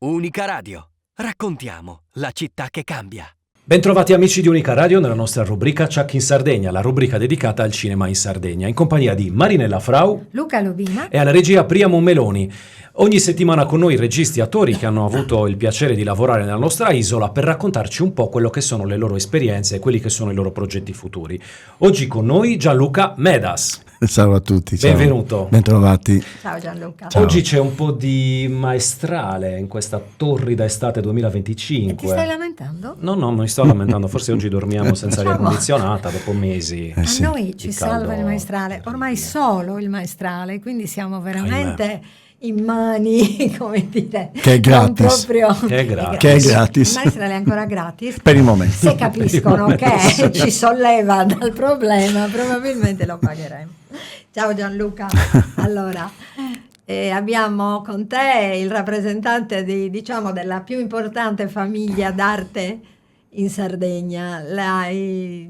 Unica Radio. Raccontiamo la città che cambia. Bentrovati amici di Unica Radio nella nostra rubrica Ciak in Sardegna, la rubrica dedicata al cinema in Sardegna, in compagnia di Marinella Frau, Luca Lubina e alla regia Priamo Meloni. Ogni settimana con noi registi e attori che hanno avuto il piacere di lavorare nella nostra isola per raccontarci un po' quello che sono le loro esperienze e quelli che sono i loro progetti futuri. Oggi con noi Gianluca Medas. Ciao a tutti. Ciao. Benvenuto. Bentrovati. Ciao Gianluca. Ciao. Oggi c'è un po' di maestrale in questa torrida estate 2025. E ti stai lamentando? No, non mi sto lamentando, forse oggi dormiamo senza aria condizionata dopo mesi. A sì. noi ci Di salva caldo il maestrale, ormai solo il maestrale, quindi siamo veramente Ahimè. in mani, come dire, Che è non gratis. proprio Che è gratis. Che è gratis. Il maestrale è ancora gratis. Per il momento. Se capiscono Per il momento, che ci solleva dal problema, probabilmente lo pagheremo. Ciao Gianluca. Allora, abbiamo con te il rappresentante della più importante famiglia d'arte in Sardegna, i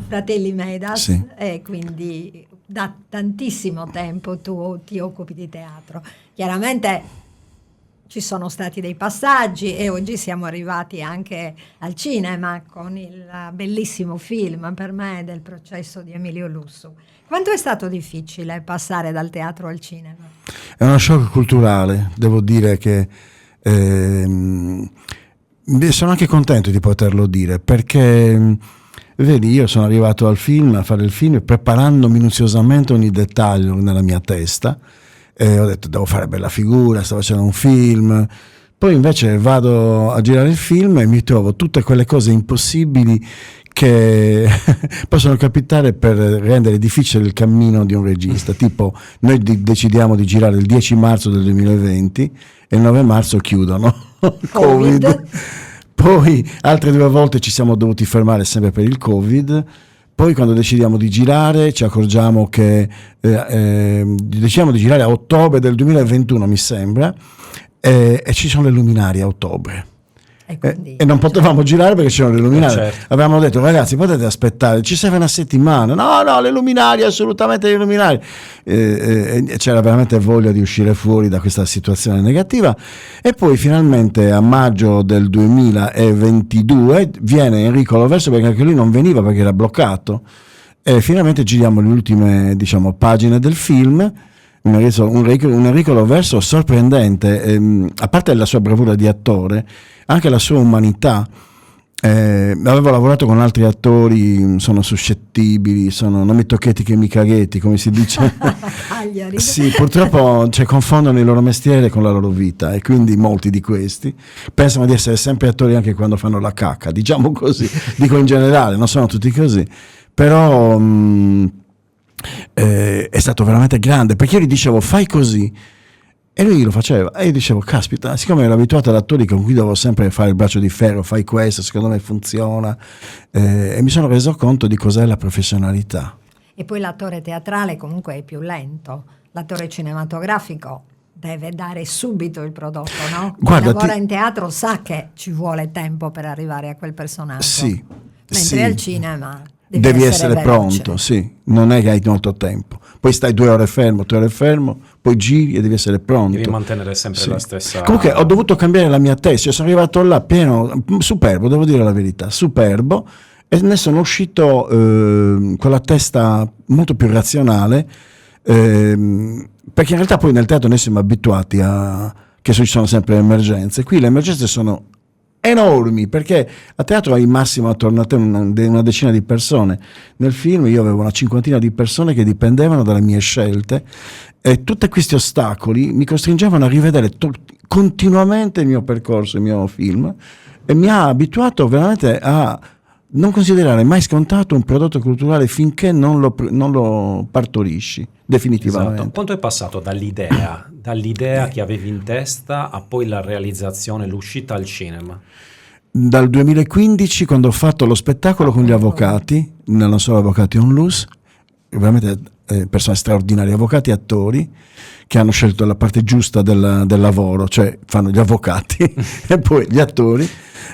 fratelli Medas, Sì. e quindi da tantissimo tempo tu ti occupi di teatro. Chiaramente ci sono stati dei passaggi e oggi siamo arrivati anche al cinema con il bellissimo film per me del Processo di Emilio Lussu. Quanto è stato difficile passare dal teatro al cinema? È uno shock culturale, devo dire che sono anche contento di poterlo dire, perché vedi, io sono arrivato al film, a fare il film, preparando minuziosamente ogni dettaglio nella mia testa, e ho detto devo fare bella figura, sto facendo un film. Poi invece vado a girare il film e mi trovo tutte quelle cose impossibili che possono capitare per rendere difficile il cammino di un regista. Tipo, noi decidiamo di girare il 10 marzo del 2020 e il 9 marzo chiudono. Covid. Poi altre 2 volte ci siamo dovuti fermare sempre per il Covid. Poi quando decidiamo di girare ci accorgiamo che decidiamo di girare a ottobre del 2021, mi sembra, e ci sono le luminarie a ottobre. E non potevamo girare perché c'erano le luminarie. Certo. Avevamo detto ragazzi potete aspettare, ci serve una settimana. No, le luminarie, assolutamente le luminarie. C'era veramente voglia di uscire fuori da questa situazione negativa. E poi finalmente a maggio del 2022 viene Enrico Loverso, perché anche lui non veniva perché era bloccato, e finalmente giriamo le ultime, pagine del film. Un Enrico Loverso sorprendente, a parte la sua bravura di attore, anche la sua umanità. Avevo lavorato con altri attori, sono suscettibili, non mi tocchetti che mi caghetti, come si dice. Sì, purtroppo confondono il loro mestiere con la loro vita, e quindi molti di questi pensano di essere sempre attori anche quando fanno la cacca, diciamo così. Dico in generale, non sono tutti così, però è stato veramente grande, perché io gli dicevo fai così e lui lo faceva, e io dicevo caspita, siccome ero abituato ad attori con cui dovevo sempre fare il braccio di ferro, fai questo, secondo me funziona, e mi sono reso conto di cos'è la professionalità. E poi l'attore teatrale comunque è più lento, l'attore cinematografico deve dare subito il prodotto, no? Chi Guarda, lavora in teatro sa che ci vuole tempo per arrivare a quel personaggio. Sì, mentre al cinema devi essere veloce. pronto, sì, non è che hai molto tempo. Poi stai 2 ore fermo, poi giri e devi essere pronto. Devi mantenere sempre la stessa... Comunque ho dovuto cambiare la mia testa, io sono arrivato là pieno, superbo, devo dire la verità, superbo, e ne sono uscito con la testa molto più razionale, perché in realtà poi nel teatro noi siamo abituati che ci sono sempre emergenze. Qui le emergenze sono enormi, perché a teatro hai massimo attorno a te una decina di persone. Nel film io avevo una 50ina di persone che dipendevano dalle mie scelte, e tutti questi ostacoli mi costringevano a rivedere continuamente il mio percorso, il mio film, e mi ha abituato veramente a non considerare mai scontato un prodotto culturale finché non lo partorisci definitivamente. Esatto. Quanto è passato dall'idea che avevi in testa a poi la realizzazione, l'uscita al cinema? Dal 2015, quando ho fatto lo spettacolo con gli avvocati, non solo avvocati onlus, veramente persone straordinarie, avvocati e attori che hanno scelto la parte giusta del lavoro, cioè fanno gli avvocati e poi gli attori,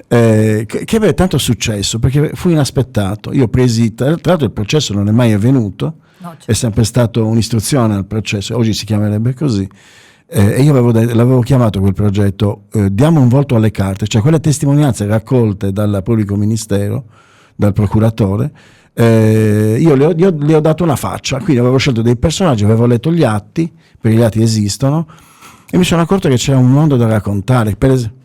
che aveva tanto successo perché fu inaspettato. Io presi, tra l'altro il processo non è mai avvenuto, no, certo. È sempre stato un'istruzione al processo, oggi si chiamerebbe così. E io l'avevo chiamato quel progetto Diamo un volto alle carte, cioè quelle testimonianze raccolte dal pubblico ministero, dal procuratore. Io le ho dato una faccia, quindi avevo scelto dei personaggi, avevo letto gli atti, perché gli atti esistono, e mi sono accorto che c'era un mondo da raccontare.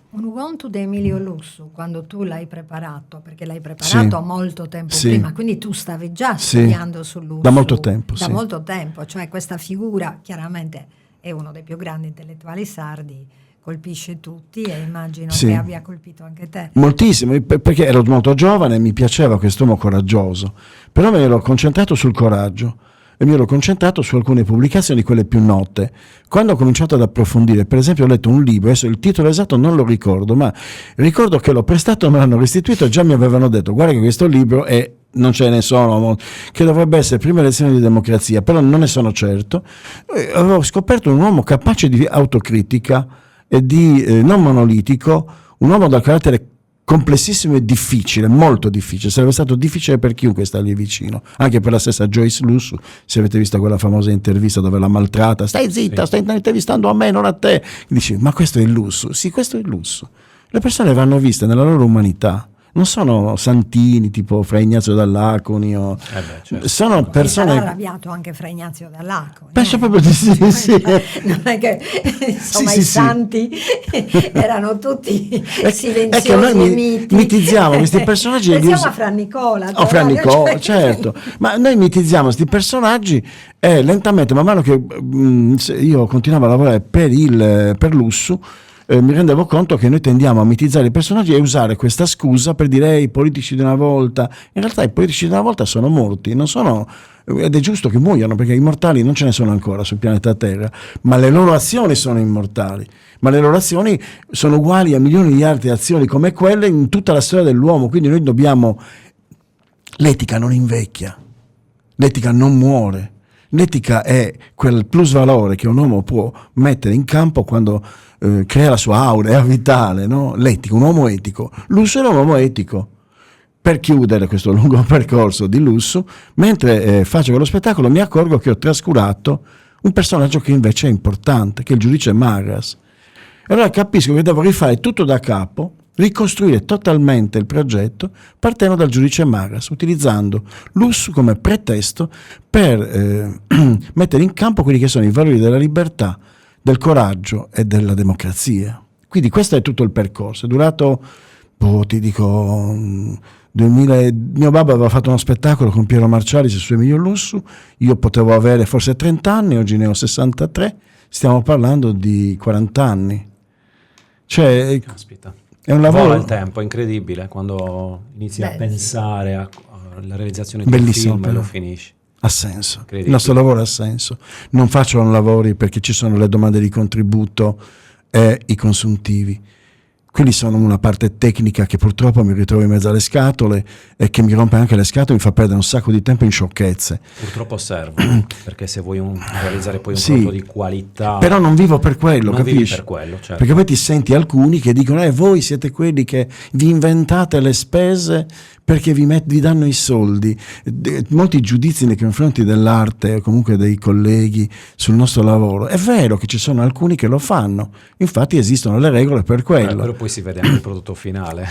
Un ugonto di Emilio Lussu, quando tu l'hai preparato, perché l'hai preparato molto tempo prima, quindi tu stavi già studiando su Lussu. Da molto tempo, Da molto tempo, cioè questa figura chiaramente è uno dei più grandi intellettuali sardi, colpisce tutti e immagino che abbia colpito anche te. Moltissimo, perché ero molto giovane e mi piaceva quest'uomo coraggioso, però mi ero concentrato sul coraggio e mi ero concentrato su alcune pubblicazioni, quelle più note. Quando ho cominciato ad approfondire, per esempio ho letto un libro, adesso il titolo esatto non lo ricordo, ma ricordo che l'ho prestato, me l'hanno restituito e già mi avevano detto guarda che questo libro non ce ne sono, che dovrebbe essere prime lezioni di democrazia, però non ne sono certo. Avevo scoperto un uomo capace di autocritica e non monolitico, un uomo dal carattere complessissimo e difficile, molto difficile, sarebbe stato difficile per chiunque stargli vicino, anche per la stessa Joyce Lussu, se avete visto quella famosa intervista dove la maltratta, stai zitta, stai intervistando a me, non a te, dici ma questo è il Lussu, sì questo è il Lussu, le persone vanno viste nella loro umanità, non sono santini tipo Fra Ignazio Dall'Aconi certo. Sono persone... Sarà arrabbiato anche Fra Ignazio Dall'Aconi. Penso proprio di sì. Non è che insomma i santi erano tutti silenziosi che noi e miti. mitizziamo questi personaggi. Pensiamo a Fra Nicola. Fra Nicola, certo. Ma noi mitizziamo questi personaggi e lentamente, man mano che io continuavo a lavorare per Lussu, mi rendevo conto che noi tendiamo a mitizzare i personaggi e usare questa scusa per dire i politici di una volta. In realtà i politici di una volta sono morti, non sono, ed è giusto che muoiano perché immortali non ce ne sono ancora sul pianeta Terra, ma le loro azioni sono immortali, ma le loro azioni sono uguali a milioni di altre azioni come quelle in tutta la storia dell'uomo, quindi noi dobbiamo... L'etica non invecchia, l'etica non muore. L'etica è quel plus valore che un uomo può mettere in campo quando crea la sua aurea vitale, no? L'etica, un uomo etico. Lussu era un uomo etico. Per chiudere questo lungo percorso di Lussu, mentre faccio quello spettacolo mi accorgo che ho trascurato un personaggio che invece è importante, che è il giudice Marras. E allora capisco che devo rifare tutto da capo, ricostruire totalmente il progetto partendo dal giudice Marras, utilizzando Lussu come pretesto per mettere in campo quelli che sono i valori della libertà, del coraggio e della democrazia. Quindi questo è tutto il percorso, è durato, ti dico, 2000, mio babbo aveva fatto uno spettacolo con Piero Marcialis su Emilio Lussu, io potevo avere forse 30 anni, oggi ne ho 63, stiamo parlando di 40 anni. Cioè, caspita. È un lavoro... Vola il tempo, è incredibile quando inizi a pensare alla realizzazione di un film e lo finisci. Ha senso, il nostro lavoro ha senso. Non faccio lavori perché ci sono le domande di contributo e i consuntivi. Quelli sono una parte tecnica che purtroppo mi ritrovo in mezzo alle scatole e che mi rompe anche le scatole, mi fa perdere un sacco di tempo in sciocchezze. Purtroppo serve, perché se vuoi realizzare poi un prodotto di qualità... Però non vivo per quello, non capisci? Vivi per quello, certo. Perché poi ti senti alcuni che dicono voi siete quelli che vi inventate le spese perché vi danno i soldi. Molti giudizi nei confronti dell'arte o comunque dei colleghi sul nostro lavoro. È vero che ci sono alcuni che lo fanno, infatti esistono le regole per quello. Però poi si vede anche il prodotto finale.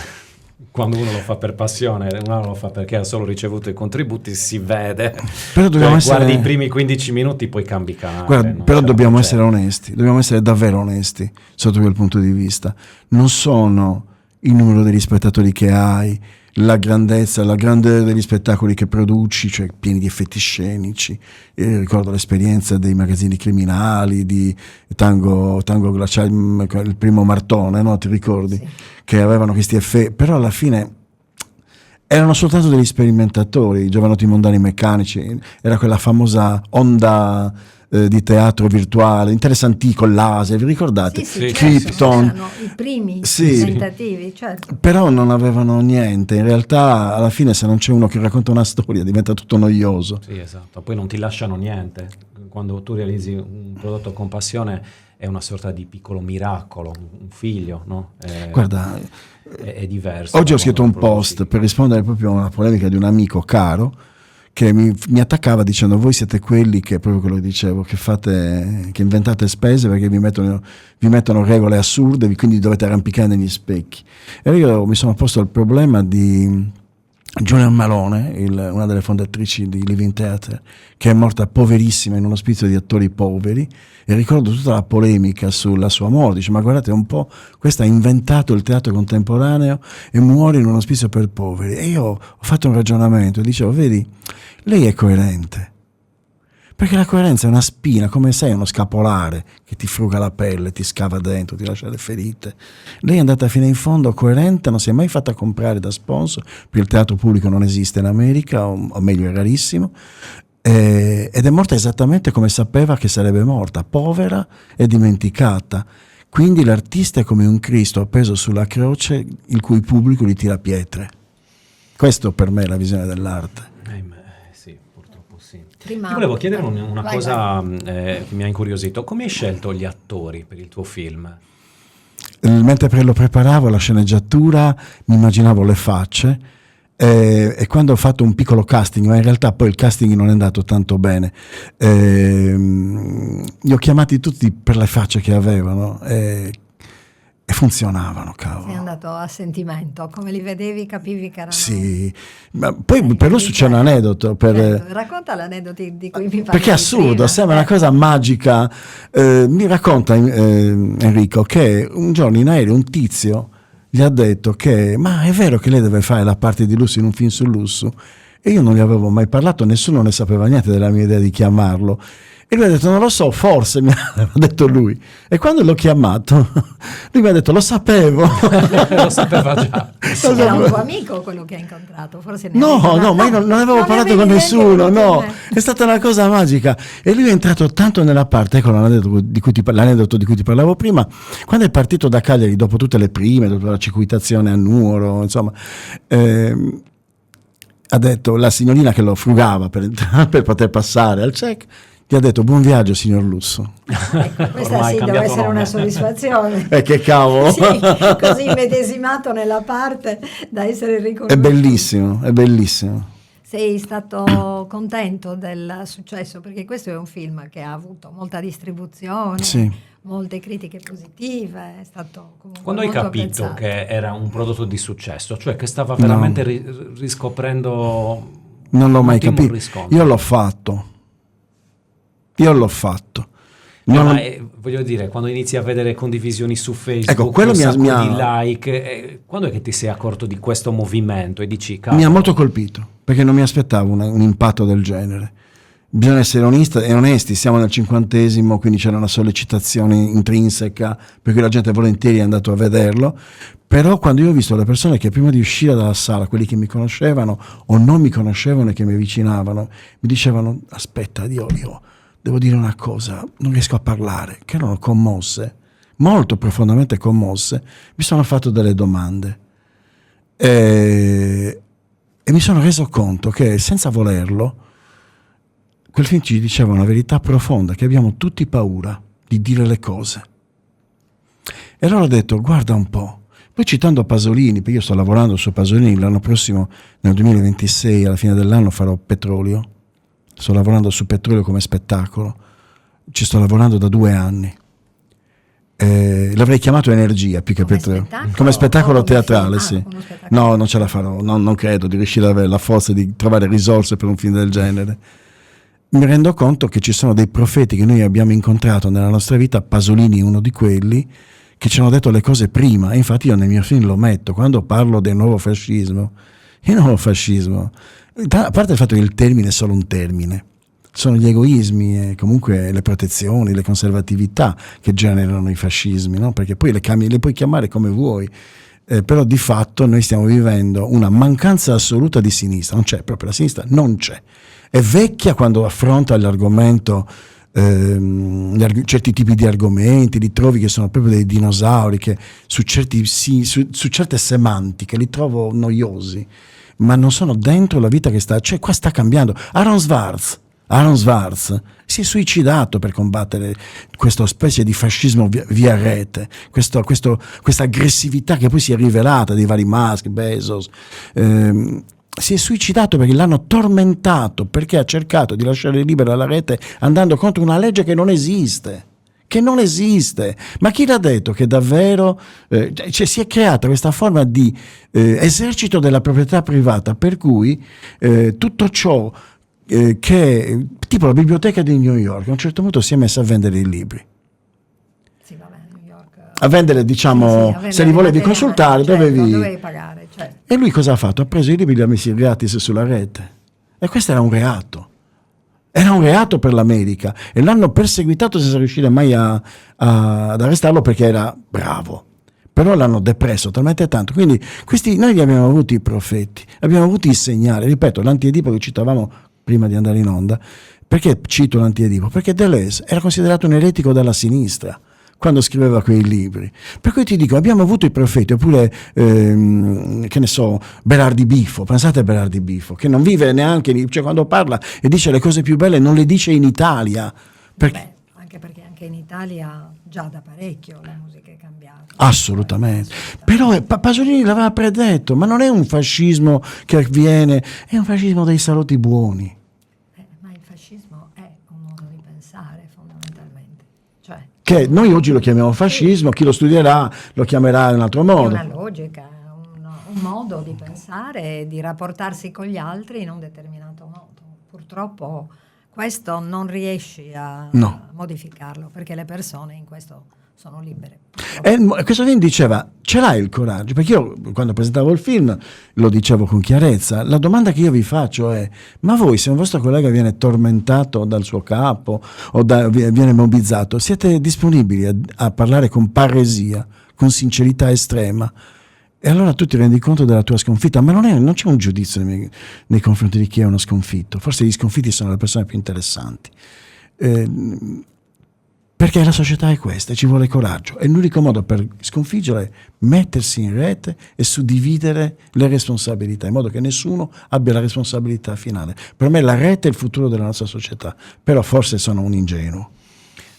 Quando uno lo fa per passione, uno lo fa perché ha solo ricevuto i contributi, si vede. Però dobbiamo guardi i primi 15 minuti, poi cambi canale. Guarda, però dobbiamo essere onesti, dobbiamo essere davvero onesti sotto quel punto di vista. Non sono il numero degli spettatori che hai, la grandezza, la grandezza degli spettacoli che produci, cioè pieni di effetti scenici. Ricordo l'esperienza dei magazzini criminali, di Tango Glaciale, il primo Martone, no? Ti ricordi? Sì. Che avevano questi effetti, però alla fine erano soltanto degli sperimentatori, giovanotti mondani meccanici, era quella famosa onda di teatro virtuale, interessanti con laser, vi ricordate? Sì, Krypton. Erano i primi tentativi, certo. Però non avevano niente, in realtà alla fine se non c'è uno che racconta una storia diventa tutto noioso. Sì, esatto, poi non ti lasciano niente. Quando tu realizzi un prodotto con passione è una sorta di piccolo miracolo, un figlio, no? Guarda, è diverso. oggi ho scritto un post per rispondere proprio a una polemica di un amico caro che mi attaccava dicendo: voi siete quelli che, proprio quello che dicevo, che inventate spese perché vi mettono regole assurde, quindi dovete arrampicare negli specchi. E io mi sono posto il problema di Julian Malone, una delle fondatrici di Living Theatre, che è morta poverissima in un ospizio di attori poveri, e ricordo tutta la polemica sulla sua morte. Dice: ma guardate un po', questa ha inventato il teatro contemporaneo e muore in un ospizio per poveri. E io ho fatto un ragionamento e dicevo: vedi, lei è coerente, perché la coerenza è una spina, come sei uno scapolare che ti fruga la pelle, ti scava dentro, ti lascia le ferite. Lei è andata fino in fondo coerente, non si è mai fatta comprare da sponsor, perché il teatro pubblico non esiste in America, o meglio è rarissimo, ed è morta esattamente come sapeva che sarebbe morta, povera e dimenticata. Quindi l'artista è come un Cristo appeso sulla croce, il cui pubblico gli tira pietre. Questo per me è la visione dell'arte. Sì, purtroppo sì. Prima- Ti volevo chiedere una Vai, cosa che mi ha incuriosito. Come hai scelto gli attori per il tuo film? Mentre lo preparavo, la sceneggiatura, mi immaginavo le facce, e quando ho fatto un piccolo casting, ma in realtà poi il casting non è andato tanto bene, li ho chiamati tutti per le facce che avevano e funzionavano, cavolo. Sei andato a sentimento, come li vedevi capivi che erano... Sì, ma poi per lui c'è un aneddoto. Racconta l'aneddoto di cui mi parlavi Perché è assurdo, prima. sembra una cosa magica. Mi racconta Enrico che un giorno in aereo un tizio gli ha detto che ma è vero che lei deve fare la parte di Lusso in un film sul lusso, e io non gli avevo mai parlato, nessuno ne sapeva niente della mia idea di chiamarlo, e lui ha detto: non lo so, forse, mi ha detto lui. E quando l'ho chiamato lui mi ha detto: lo sapevo. Lo sapeva già. Era un tuo amico quello che hai incontrato, forse ne No, avevi no, ma io non avevo ne parlato avevi con neanche nessuno, avuto no, me. è stata una cosa magica. E lui è entrato tanto nella parte, ecco l'aneddoto di cui ti parlavo prima, quando è partito da Cagliari, dopo tutte le prime, dopo la circuitazione a Nuoro, insomma, ha detto, la signorina che lo frugava per poter passare al check, ti ha detto: buon viaggio signor Lusso. Ecco, questa Ormai sì deve cambiato essere nome. una soddisfazione. Che cavolo. Sì, così immedesimato nella parte da essere riconosciuto. È bellissimo, è bellissimo. Sei stato contento del successo? Perché questo è un film che ha avuto molta distribuzione, Sì. molte critiche positive, è stato comunque Quando hai molto capito apprezzato. che era un prodotto di successo, cioè che stava veramente riscoprendo Non l'ho un mai ottimo capito. riscontro? Io l'ho fatto. Ma voglio dire, quando inizi a vedere condivisioni su Facebook, Ecco, quello un mi ha- sacco mi ha- di like, quando è che ti sei accorto di questo movimento e dici: cavolo, Mi ha molto colpito, perché non mi aspettavo un impatto del genere. Bisogna essere onesti, siamo nel 50°, quindi c'era una sollecitazione intrinseca, per cui la gente volentieri è andato a vederlo. Però quando io ho visto le persone che prima di uscire dalla sala, quelli che mi conoscevano o non mi conoscevano e che mi avvicinavano, mi dicevano: aspetta, io devo dire una cosa, non riesco a parlare, che erano commosse, molto profondamente commosse, mi sono fatto delle domande. E mi sono reso conto che, senza volerlo, quel film ci diceva una verità profonda, che abbiamo tutti paura di dire le cose. E allora ho detto: guarda un po'. Poi, citando Pasolini, perché io sto lavorando su Pasolini, l'anno prossimo, nel 2026, alla fine dell'anno, farò Petrolio. Sto lavorando su Petrolio come spettacolo. Ci sto lavorando da 2 anni. L'avrei chiamato Energia più che Come Petrolio. spettacolo? Come spettacolo O come teatrale, film? sì. Come spettacolo. No, non ce la farò. Non credo di riuscire ad avere la forza di trovare risorse per un film del genere. Mi rendo conto che ci sono dei profeti che noi abbiamo incontrato nella nostra vita, Pasolini è uno di quelli, che ci hanno detto le cose prima. E infatti io nel mio film lo metto, quando parlo del nuovo fascismo, a parte il fatto che il termine è solo un termine, sono gli egoismi e comunque le protezioni, le conservatività che generano i fascismi, no? Perché poi le puoi chiamare come vuoi, però di fatto noi stiamo vivendo una mancanza assoluta di sinistra, non c'è proprio, la sinistra non c'è, è vecchia quando affronta l'argomento, certi tipi di argomenti, li trovi che sono proprio dei dinosauri, che su certe semantiche li trovo noiosi, ma non sono dentro la vita che cioè qua sta cambiando. Aaron Swartz si è suicidato per combattere questa specie di fascismo via rete, questa aggressività che poi si è rivelata dei vari Musk, Bezos, si è suicidato perché l'hanno tormentato, perché ha cercato di lasciare libera la rete andando contro una legge che non esiste. Ma chi l'ha detto che davvero si è creata questa forma di esercito della proprietà privata, per cui tutto ciò che, tipo la biblioteca di New York, a un certo punto si è messa a vendere i libri. Sì, vabbè, New York, A vendere, diciamo, sì, a vendere se li volevi materiale, consultare, certo, dovevi pagare, certo. E lui cosa ha fatto? Ha preso i libri e li ha messi gratis sulla rete. E questo era un reato. Era un reato per l'America. E l'hanno perseguitato senza riuscire mai ad arrestarlo perché era bravo. Però l'hanno depresso talmente tanto. Quindi noi abbiamo avuto i profeti, abbiamo avuto i segnali. Ripeto, l'Antiedipo che citavamo prima di andare in onda. Perché cito l'Antiedipo? Perché Deleuze era considerato un eretico della sinistra quando scriveva quei libri. Per cui ti dico, abbiamo avuto i profeti, oppure, che ne so, Berardi Bifo, pensate a Berardi Bifo, che non vive neanche, cioè quando parla e dice le cose più belle non le dice in Italia. Beh, anche perché anche in Italia già da parecchio la musica è cambiata. Assolutamente. Però Pasolini l'aveva predetto, ma non è un fascismo che avviene, è un fascismo dei salotti buoni. Ma il fascismo è un modo di pensare fondamentalmente. Cioè, Che noi oggi lo chiamiamo fascismo, chi lo studierà lo chiamerà in un altro è modo. una logica, un modo di pensare e di rapportarsi con gli altri in un determinato modo. Purtroppo questo non riesci a modificarlo, perché le persone in questo sono libere. E questo film diceva, ce l'hai il coraggio? Perché io quando presentavo il film lo dicevo con chiarezza, la domanda che io vi faccio è, ma voi se un vostro collega viene tormentato dal suo capo o viene mobbizzato, siete disponibili a parlare con paresia, con sincerità estrema? E allora tu ti rendi conto della tua sconfitta, ma non c'è un giudizio nei confronti di chi è uno sconfitto. Forse gli sconfitti sono le persone più interessanti. Perché la società è questa, ci vuole coraggio. E l'unico modo per sconfiggere è mettersi in rete e suddividere le responsabilità, in modo che nessuno abbia la responsabilità finale. Per me la rete è il futuro della nostra società, però forse sono un ingenuo.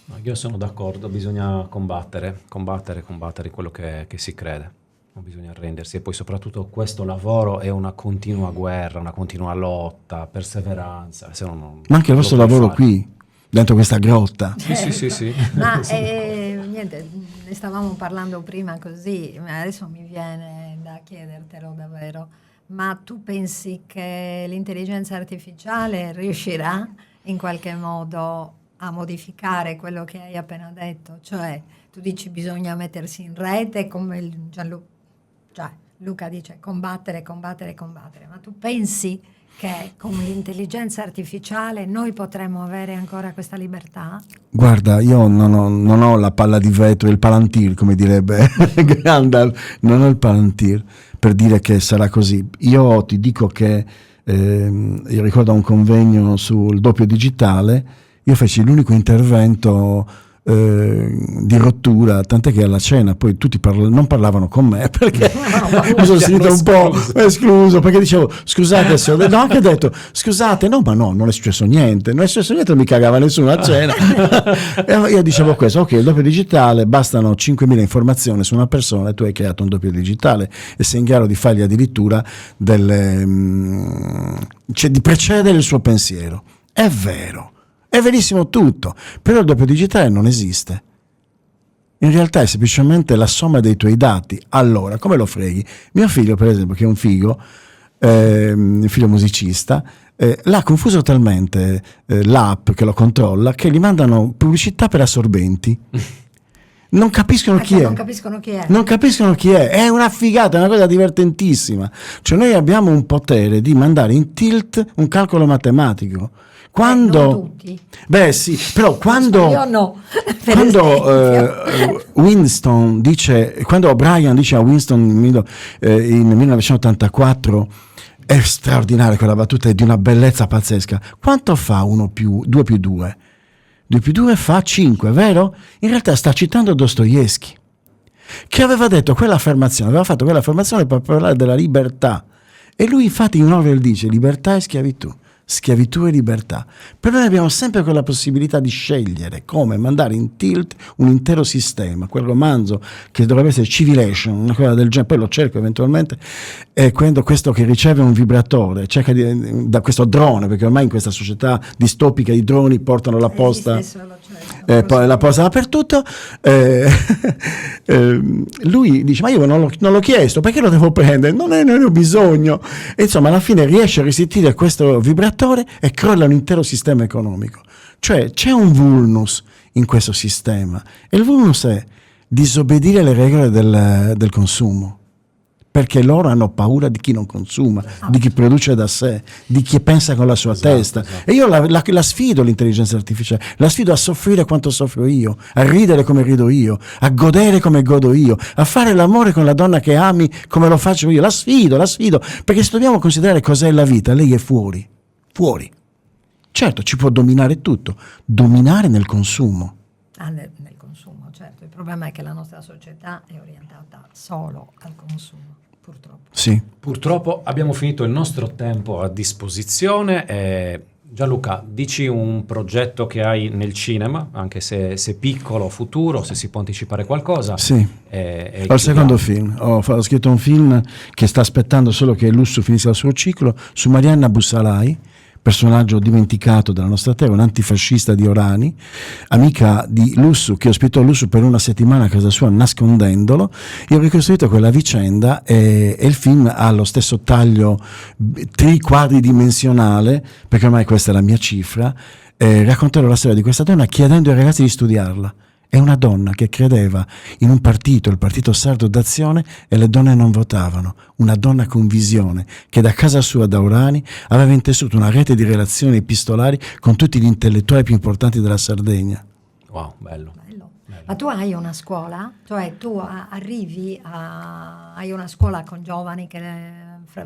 No, io sono d'accordo, bisogna combattere quello che si crede. Non bisogna arrendersi, e poi soprattutto questo lavoro è una continua guerra, una continua lotta, perseveranza. Se no non, ma anche il vostro lavoro qui, dentro questa grotta. Sì. Ma niente, ne stavamo parlando prima così, ma adesso mi viene da chiedertelo davvero. Ma tu pensi che l'intelligenza artificiale riuscirà in qualche modo a modificare quello che hai appena detto? Cioè, tu dici bisogna mettersi in rete, come Luca dice combattere, ma tu pensi che con l'intelligenza artificiale noi potremmo avere ancora questa libertà? Guarda, io non ho la palla di vetro, il palantir, come direbbe Gandalf, non ho il palantir per dire che sarà così. Io ti dico che io ricordo un convegno sul doppio digitale, io feci l'unico intervento di rottura, tant'è che alla cena poi tutti non parlavano con me perché mi sono sentito un po' escluso, perché dicevo scusate signor, no, anche detto scusate, no, ma no, non è successo niente, non mi cagava nessuno a cena. E io dicevo questo, ok, il doppio digitale, bastano 5.000 informazioni su una persona e tu hai creato un doppio digitale e sei in grado di fargli addirittura di precedere il suo pensiero. È vero. È verissimo tutto, però il doppio digitale non esiste. In realtà è semplicemente la somma dei tuoi dati. Allora, come lo freghi? Mio figlio, per esempio, che è un figlio musicista, l'ha confuso talmente l'app che lo controlla che gli mandano pubblicità per assorbenti. Non capiscono chi è. Non capiscono chi è. È una figata, è una cosa divertentissima. Cioè noi abbiamo un potere di mandare in tilt un calcolo matematico. Quando non tutti. Beh sì, però quando io no. Winston dice, quando O'Brien dice a Winston in 1984, è straordinaria quella battuta, è di una bellezza pazzesca. Quanto fa 2 più 2? 2 più 2 fa 5, vero? In realtà sta citando Dostoevskij, che aveva detto quell'affermazione, aveva fatto quell'affermazione per parlare della libertà. E lui infatti in Orwell dice libertà e schiavitù. schiavitù e libertà. Però noi abbiamo sempre quella possibilità di scegliere come mandare in tilt un intero sistema. Quel romanzo che dovrebbe essere Civilization, una cosa del genere, poi lo cerco eventualmente, è questo che riceve un vibratore, cerca da questo drone, perché ormai in questa società distopica i droni portano la posta, poi la posta dappertutto. Lui dice: ma io non l'ho chiesto, perché lo devo prendere? Non ne ho bisogno. E insomma, alla fine riesce a resistere questo vibratore e crolla un intero sistema economico. Cioè c'è un vulnus in questo sistema, e il vulnus è disobbedire alle regole del consumo, perché loro hanno paura di chi non consuma, di chi produce da sé, di chi pensa con la sua testa. Esatto. E io la sfido l'intelligenza artificiale, la sfido a soffrire quanto soffro io, a ridere come rido io, a godere come godo io, a fare l'amore con la donna che ami come lo faccio io. La sfido, perché se dobbiamo considerare cos'è la vita, lei è fuori. Certo, ci può dominare tutto, dominare nel consumo. Nel consumo, certo. Il problema è che la nostra società è orientata solo al consumo, purtroppo. Sì. Purtroppo abbiamo finito il nostro tempo a disposizione. Gianluca, dici un progetto che hai nel cinema, anche se piccolo, futuro, se si può anticipare qualcosa. Sì. Al secondo film. Ho scritto un film che sta aspettando solo che Lussu finisca il suo ciclo, su Marianna Bussalai, personaggio dimenticato della nostra terra, un antifascista di Orani, amica di Lussu, che ospitò Lussu per una settimana a casa sua nascondendolo. Io ho ricostruito quella vicenda e il film ha lo stesso taglio triquadridimensionale, perché ormai questa è la mia cifra. Racconterò la storia di questa donna chiedendo ai ragazzi di studiarla. È una donna che credeva in un partito, il Partito Sardo d'Azione, e le donne non votavano. Una donna con visione, che da casa sua, da Orani, aveva intessuto una rete di relazioni epistolari con tutti gli intellettuali più importanti della Sardegna. Wow, bello. Ma tu hai una scuola? Cioè tu hai una scuola con giovani che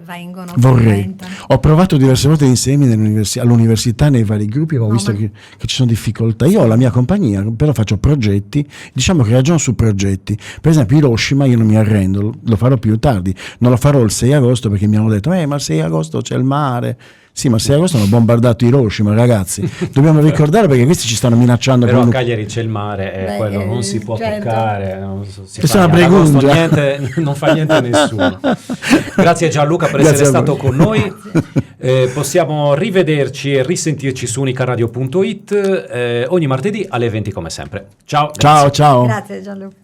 vengono? Vorrei. Ho provato diverse volte insieme all'università, nei vari gruppi, ho visto che ci sono difficoltà. Io ho la mia compagnia, però faccio progetti, diciamo che ragiono su progetti. Per esempio Hiroshima io non mi arrendo, lo farò più tardi, non lo farò il 6 agosto perché mi hanno detto ma il 6 agosto c'è il mare. Sì, ma il 6 agosto hanno bombardato Hiroshima, ragazzi. Dobbiamo ricordare, perché questi ci stanno minacciando. Però a Cagliari c'è il mare e quello non si può toccare. Non fa niente a nessuno. Grazie Gianluca per essere stato con noi. Possiamo rivederci e risentirci su unicaradio.it ogni martedì alle 20 come sempre. Ciao. Ciao. Grazie Gianluca.